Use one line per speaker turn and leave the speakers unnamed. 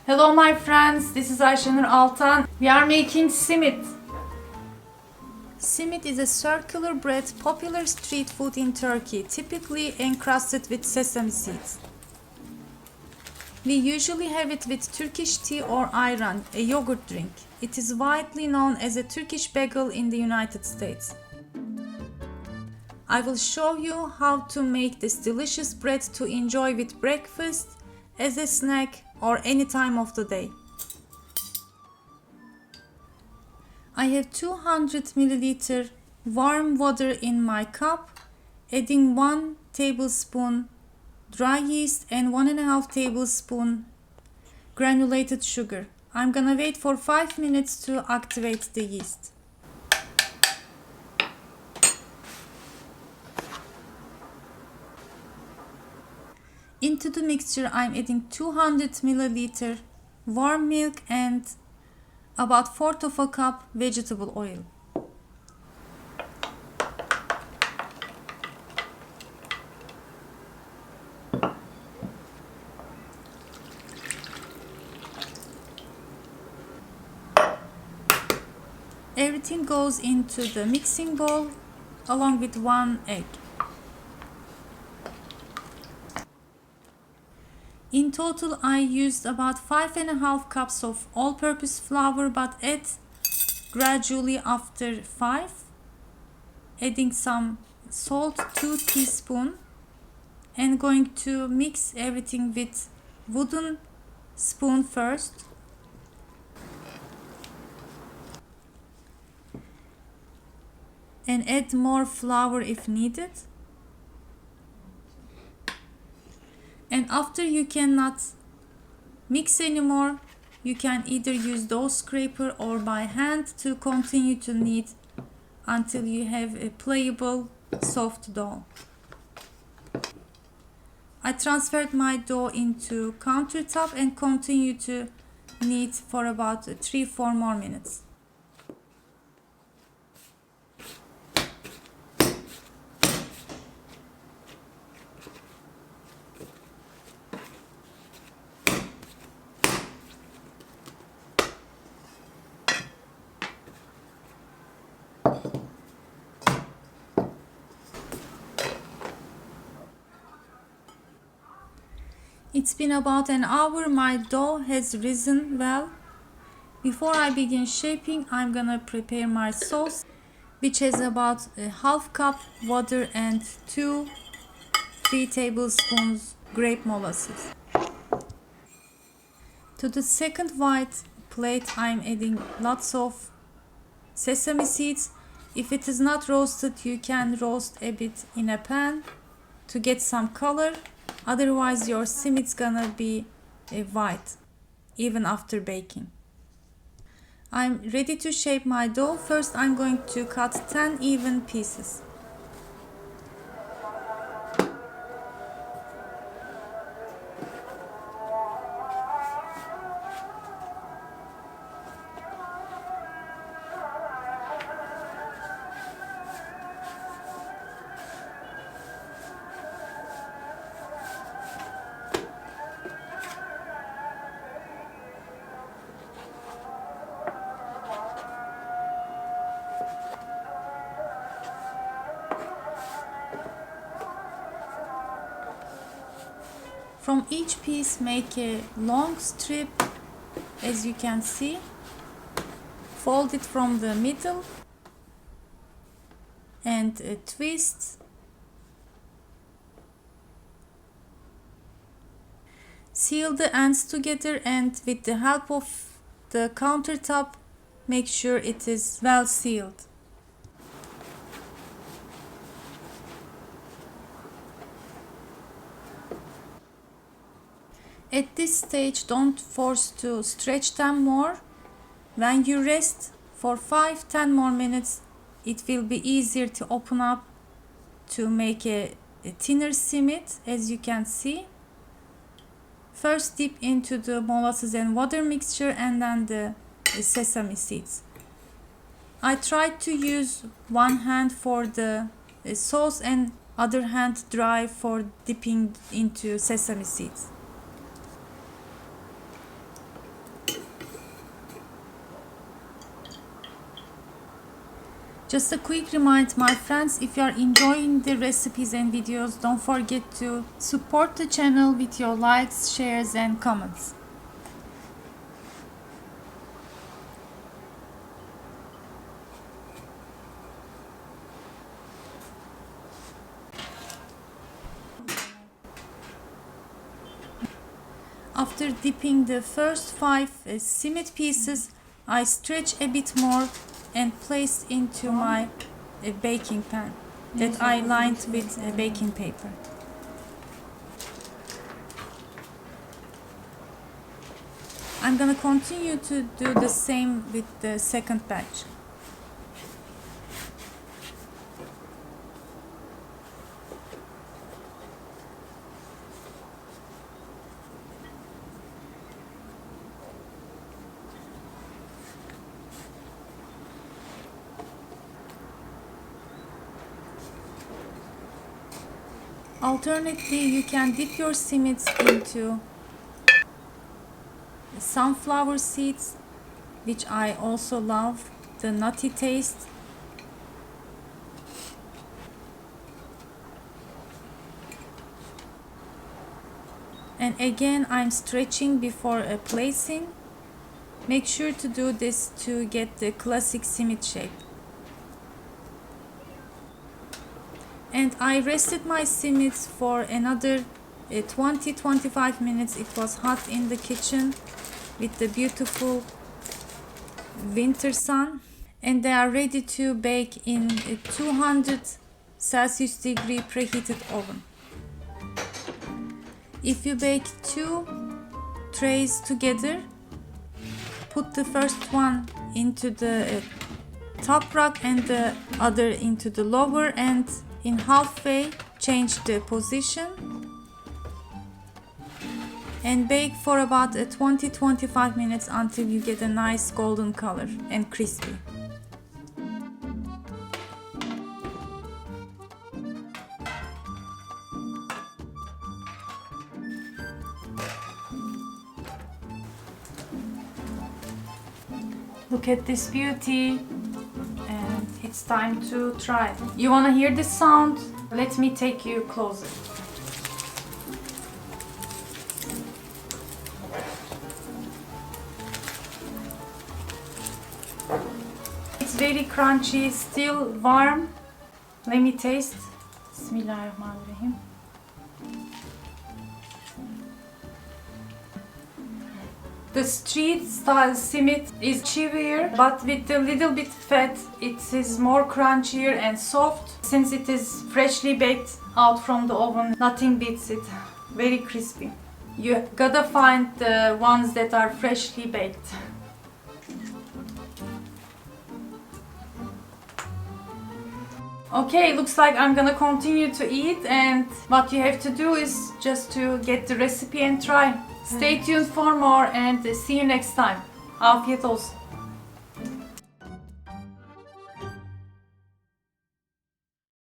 Hello my friends, this is Ayşenur Altan. We are making simit. Simit is a circular bread popular street food in Turkey, typically encrusted with sesame seeds. We usually have it with Turkish tea or ayran, a yogurt drink. It is widely known as a Turkish bagel in the United States. I will show you how to make this delicious bread to enjoy with breakfast, as a snack, or any time of the day. I have 200 ml warm water in my cup, adding 1 tablespoon dry yeast and 1.5 tablespoon granulated sugar. I'm gonna wait for 5 minutes to activate the yeast. Into the mixture I'm adding 200 ml warm milk and about 1/4 of a cup vegetable oil. Everything goes into the mixing bowl along with 1 egg. In total, I used about 5.5 cups of all-purpose flour, but add gradually after 5, adding some salt, 2 teaspoons, and going to mix everything with wooden spoon first. And add more flour if needed. And after you cannot mix anymore, you can either use dough scraper or by hand to continue to knead until you have a pliable soft dough. I transferred my dough into countertop and continue to knead for about 3-4 more minutes. It's been about an hour. My dough has risen well. Before I begin shaping, I'm gonna prepare my sauce, which has about a 1/2 cup water and 2-3 tablespoons grape molasses. To the second white plate, I'm adding lots of sesame seeds. If it is not roasted, you can roast a bit in a pan to get some color. Otherwise, your simit's gonna be white even after baking. I'm ready to shape my dough. First, I'm going to cut 10 even pieces. From each piece, make a long strip, as you can see. Fold it from the middle and twist. Seal the ends together, and with the help of the countertop, make sure it is well sealed. At this stage, don't force to stretch them more. When you rest for 5-10 more minutes, it will be easier to open up to make a thinner simit, as you can see. First dip into the molasses and water mixture and then the sesame seeds. I tried to use one hand for the sauce and other hand dry for dipping into sesame seeds. Just a quick reminder, my friends, if you are enjoying the recipes and videos, don't forget to support the channel with your likes, shares and comments. After dipping the first 5 simit pieces, I stretch a bit more and place into my baking pan that I lined with baking paper. I'm gonna continue to do the same with the second batch. Alternately, you can dip your simits into sunflower seeds, which I also love, the nutty taste. And again, I'm stretching before placing. Make sure to do this to get the classic simit shape. And I rested my simits for another 20-25 minutes. It was hot in the kitchen with the beautiful winter sun, and they are ready to bake in a 200 Celsius degree preheated oven. If you bake 2 trays together, put the first one into the top rack and the other into the lower, and in halfway change the position and bake for about 20-25 minutes until you get a nice golden color and crispy. Look at this beauty, and it's time to try. You wanna hear this sound? Let me take you closer. It's very crunchy, still warm. Let me taste. Bismillahirrahmanirrahim. The street style simit is chewier, but with a little bit fat, it is more crunchier and soft. Since it is freshly baked out from the oven, nothing beats it. Very crispy. You gotta find the ones that are freshly baked. Okay, looks like I'm gonna continue to eat, and what you have to do is just to get the recipe and try. Stay tuned for more and see you next time. Afiyet olsun.